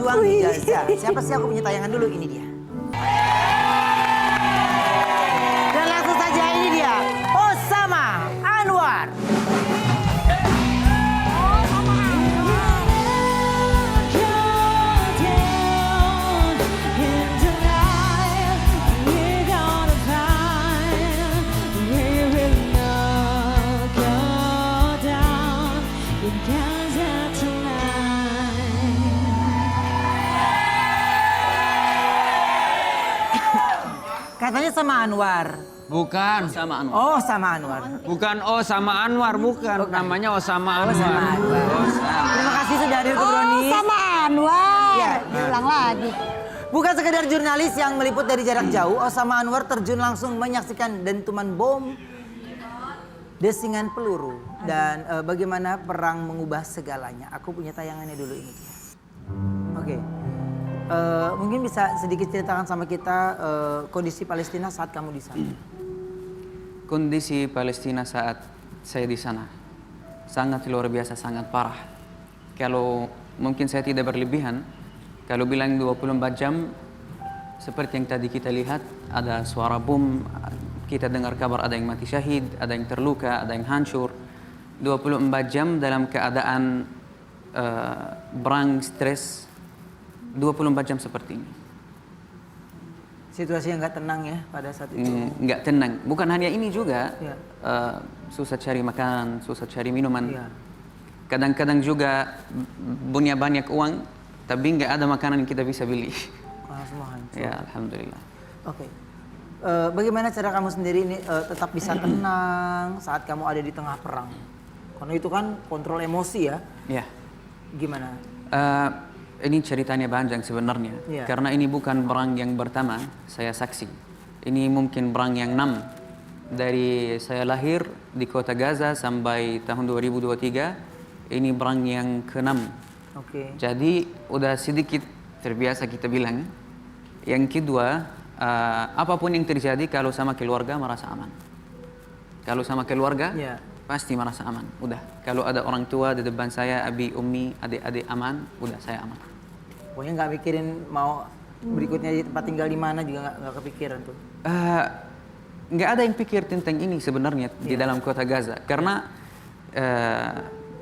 Pejuang Ijazah. Siapa sih, aku punya tayangan dulu, ini dia. Dan langsung saja ini dia, Osama Anwar. Katanya sama Anwar. Bukan. Sama Anwar. Oh, sama Anwar. Bukan sama Anwar, bukan. Namanya Osama Anwar. Sama Anwar. Terima kasih sudah hadir ke Brownies. Sama Anwar. Ya. Ulang lagi. Bukan sekedar jurnalis yang meliput dari jarak jauh, Osama Anwar terjun langsung menyaksikan dentuman bom, desingan peluru, dan bagaimana perang mengubah segalanya. Aku punya tayangannya dulu ini. Oke. Mungkin bisa sedikit ceritakan sama kita kondisi Palestina saat kamu di sana. Kondisi Palestina saat saya di sana sangat luar biasa, sangat parah. Kalau mungkin saya tidak berlebihan, kalau bilang 24 jam, seperti yang tadi kita lihat, ada suara bom, kita dengar kabar ada yang mati syahid, ada yang terluka, ada yang hancur. 24 jam dalam keadaan perang, stres, 24 jam seperti ini. Situasi yang nggak tenang ya pada saat itu. Nggak tenang. Bukan hanya ini juga. Ya. Susah cari makanan, susah cari minuman. Ya. Kadang-kadang juga punya banyak uang, tapi nggak ada makanan yang kita bisa beli. Semua hancur. Ya, alhamdulillah. Oke. Bagaimana cara kamu sendiri ini tetap bisa tenang saat kamu ada di tengah perang? Karena itu kan kontrol emosi ya. Ya. Gimana? Ini ceritanya panjang sebenarnya. Iya. Karena ini bukan perang yang pertama saya saksi. Ini mungkin perang yang 6. Dari saya lahir di kota Gaza sampai tahun 2023, ini perang yang ke-6. Oke. Jadi udah sedikit terbiasa kita bilang. Yang kedua, apapun yang terjadi kalau sama keluarga merasa aman. Kalau sama keluarga, Iya. pasti merasa aman. Udah. Kalau ada orang tua di depan saya, abi, umi, adik-adik aman, udah saya aman. Pokoknya nggak mikirin mau berikutnya di tempat tinggal di mana juga nggak kepikiran tuh. Nggak ada yang pikir tentang ini sebenarnya di dalam kota Gaza. Karena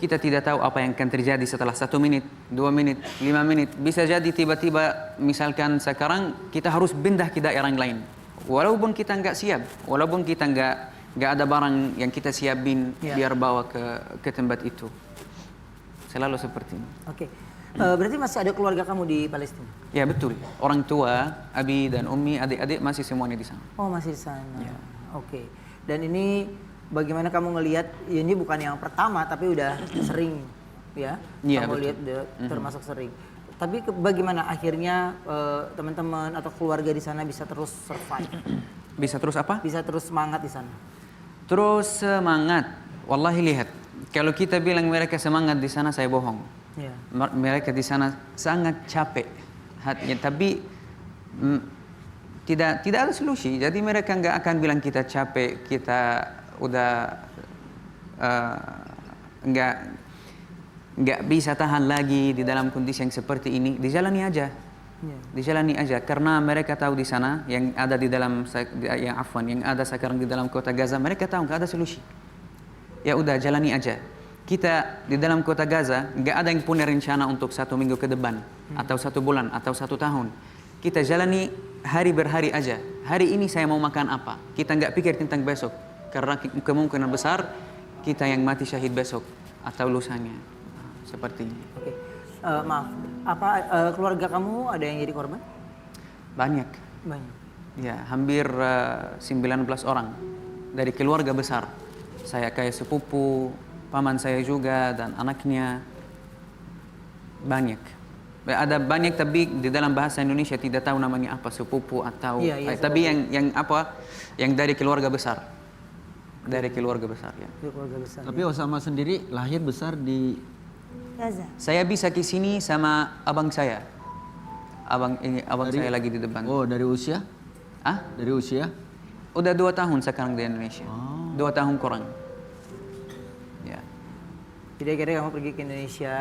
kita tidak tahu apa yang akan terjadi setelah 1 menit, 2 menit, 5 menit. Bisa jadi tiba-tiba misalkan sekarang kita harus pindah ke daerah yang lain. Walaupun kita nggak siap, walaupun kita nggak ada barang yang kita siapin biar bawa ke tempat itu. Selalu seperti ini. Oke. Berarti masih ada keluarga kamu di Palestina? Ya betul. Orang tua, abi dan umi, adik-adik masih semuanya di sana. Oh, masih di sana. Ya. Oke. Dan ini bagaimana kamu ngelihat, ya ini bukan yang pertama tapi udah sering ya? Iya, kamu betul. lihat udah termasuk sering. Tapi bagaimana akhirnya teman-teman atau keluarga di sana bisa terus survive? Bisa terus apa? Bisa terus semangat di sana? Terus semangat. Wallahi lihat, kalau kita bilang mereka semangat di sana, saya bohong. Ya. Mereka di sana sangat capek hatinya, tapi tidak ada solusi. Jadi mereka nggak akan bilang kita capek, kita udah nggak bisa tahan lagi di dalam kondisi yang seperti ini. Dijalani aja. Ya. Dijalani aja, karena mereka tahu di sana yang ada di dalam yang ada sekarang di dalam kota Gaza, mereka tahu nggak ada solusi. Ya udah, jalani aja. Kita di dalam kota Gaza nggak ada yang punya rencana untuk 1 minggu ke depan, atau 1 bulan, atau 1 tahun. Kita jalani hari berhari aja. Hari ini saya mau makan apa? Kita nggak pikir tentang besok, karena kemungkinan besar kita yang mati syahid besok atau lusanya. Seperti ini. Oke. Maaf, keluarga kamu ada yang jadi korban? Banyak. Banyak. Ya, hampir 19 orang dari keluarga besar. Saya kayak sepupu, paman saya juga, dan anaknya. Banyak. Ada banyak, tapi di dalam bahasa Indonesia tidak tahu namanya apa, sepupu atau tapi yang dari keluarga besar. Dari keluarga besar ya. Keluarga besar. Tapi Osama sendiri lahir besar di Gaza. Saya bisa ke sini sama abang saya. Abang saya lagi di depan. Oh, dari usia? Ah? Dari usia? Udah 2 tahun sekarang di Indonesia. 2 tahun kurang. Ya. Jadi akhirnya kamu pergi ke Indonesia,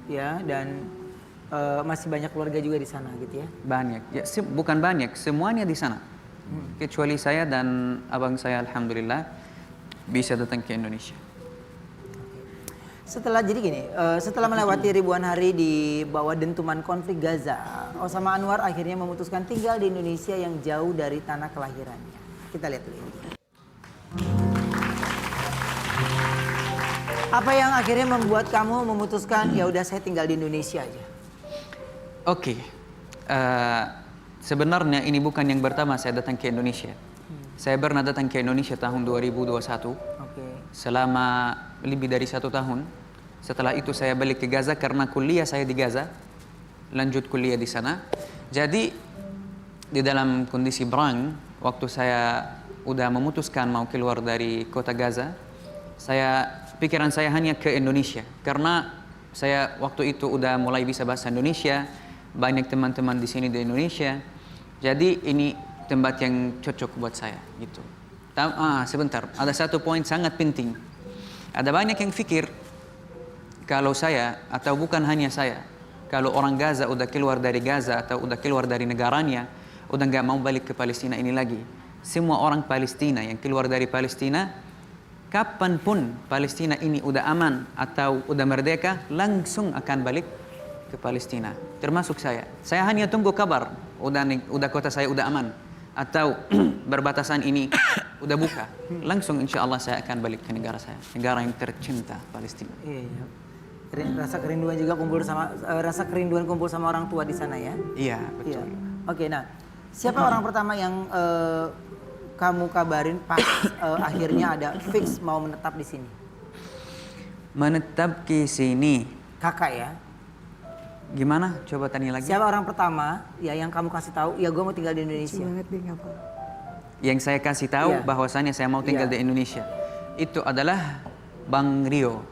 ya, dan masih banyak keluarga juga di sana gitu ya? Banyak, ya, bukan banyak, semuanya di sana. Kecuali saya dan abang saya, alhamdulillah bisa datang ke Indonesia. Setelah jadi gini, setelah melewati ribuan hari di bawah dentuman konflik Gaza, Osama Anwar akhirnya memutuskan tinggal di Indonesia yang jauh dari tanah kelahirannya. Kita lihat dulu ini. Apa yang akhirnya membuat kamu memutuskan ya udah saya tinggal di Indonesia aja? Oke, sebenarnya ini bukan yang pertama saya datang ke Indonesia. Saya pernah datang ke Indonesia tahun 2021 Oke. selama lebih dari 1 tahun. Setelah itu saya balik ke Gaza karena kuliah saya di Gaza, lanjut kuliah di sana. Jadi di dalam kondisi perang, waktu saya udah memutuskan mau keluar dari kota Gaza, pikiran saya hanya ke Indonesia karena saya waktu itu udah mulai bisa bahasa Indonesia, banyak teman-teman di sini di Indonesia. Jadi ini tempat yang cocok buat saya gitu. Sebentar, ada satu poin sangat penting. Ada banyak yang pikir kalau saya atau bukan hanya saya, kalau orang Gaza udah keluar dari Gaza atau udah keluar dari negaranya, udah nggak mau balik ke Palestina ini lagi. Semua orang Palestina yang keluar dari Palestina, kapanpun Palestina ini udah aman atau udah merdeka, langsung akan balik ke Palestina. Termasuk saya. Saya hanya tunggu kabar, udah kota saya udah aman atau berbatasan ini udah buka. Langsung insya Allah saya akan balik ke negara saya, negara yang tercinta, Palestina. Iya. Rasa kerinduan juga kumpul sama orang tua di sana ya? Iya, betul. Iya. Oke, nah siapa orang pertama yang kamu kabarin pas akhirnya ada fix mau menetap di sini? Menetap ke sini. Kakak ya? Gimana? Coba tanya lagi. Siapa orang pertama ya yang kamu kasih tahu? Ya gue mau tinggal di Indonesia. Yang saya kasih tahu Iya. bahwasannya saya mau tinggal Iya. di Indonesia. Itu adalah Bang Rio.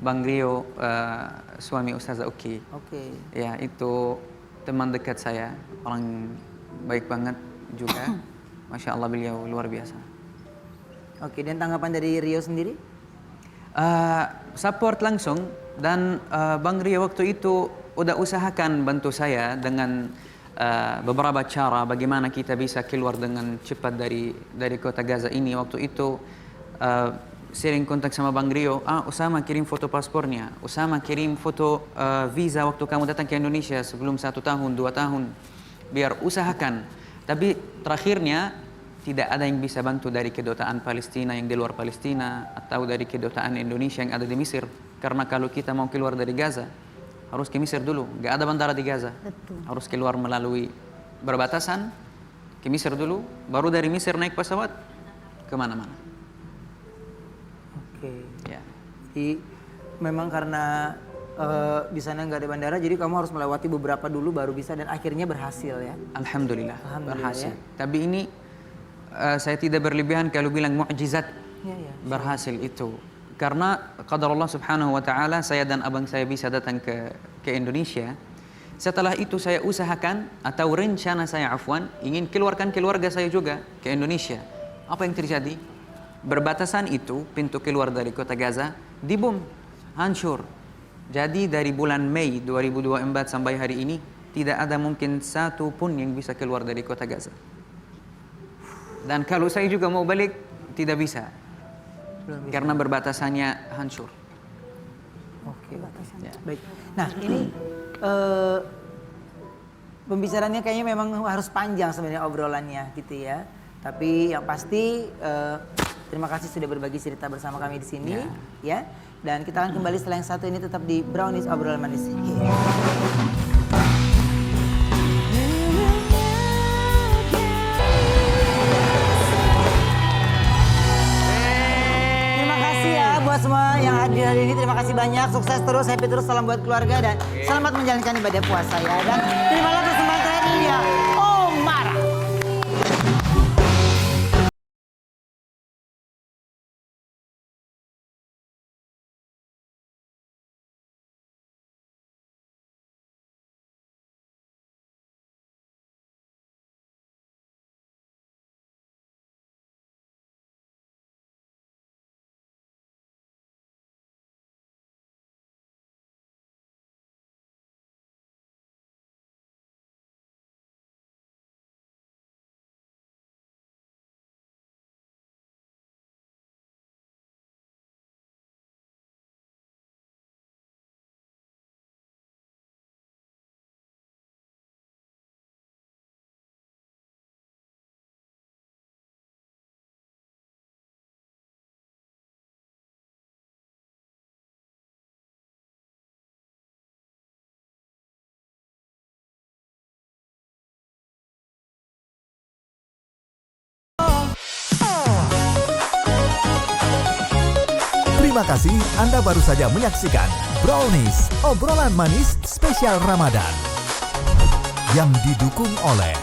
Bang Rio, suami Ustazah Uki. Oke. Ya, itu teman dekat saya, orang baik banget juga. Masya Allah beliau luar biasa. Oke, dan tanggapan dari Rio sendiri? Support langsung dan Bang Rio waktu itu udah usahakan bantu saya dengan beberapa cara bagaimana kita bisa keluar dengan cepat dari kota Gaza ini. Waktu itu sering kontak sama Bang Rio, Usama kirim foto paspornya, Usama kirim foto visa waktu kamu datang ke Indonesia sebelum 1 tahun, 2 tahun, biar usahakan. Tapi terakhirnya tidak ada yang bisa bantu dari kedutaan Palestina yang di luar Palestina atau dari kedutaan Indonesia yang ada di Mesir. Karena kalau kita mau keluar dari Gaza, harus ke Mesir dulu. Nggak ada bandara di Gaza. Betul. Harus keluar melalui berbatasan, ke Mesir dulu, baru dari Mesir naik pesawat kemana-mana. Oke. Ya. Jadi memang karena di sana nggak ada bandara, jadi kamu harus melewati beberapa dulu baru bisa dan akhirnya berhasil ya. Alhamdulillah, Alhamdulillah, berhasil. ya. Tapi ini saya tidak berlebihan kalau bilang mukjizat Ya, ya. berhasil itu. Karena qadar Allah Subhanahu wa taala saya dan abang saya bisa datang ke Indonesia. Setelah itu saya usahakan atau rencana saya ingin keluarkan keluarga saya juga ke Indonesia. Apa yang terjadi? Berbatasan itu pintu keluar dari kota Gaza dibom, hancur. Jadi dari bulan Mei 2024 sampai hari ini tidak ada mungkin satu pun yang bisa keluar dari kota Gaza. Dan kalau saya juga mau balik tidak bisa. Belum bisa. Karena berbatasannya hancur. Oke. Ya. Baik. Nah ini pembicaraannya kayaknya memang harus panjang sebenarnya obrolannya gitu ya. Tapi yang pasti terima kasih sudah berbagi cerita bersama kami di sini ya. Dan kita akan kembali setelah yang satu ini tetap di Brownies Obrolan Manis. Terima kasih ya buat semua yang hadir hari ini. Terima kasih banyak. Sukses terus, happy terus, salam buat keluarga dan selamat menjalankan ibadah puasa ya. Dan terimalah persembahan terakhir ini ya. Terima kasih Anda baru saja menyaksikan Brownies, obrolan manis spesial Ramadan yang didukung oleh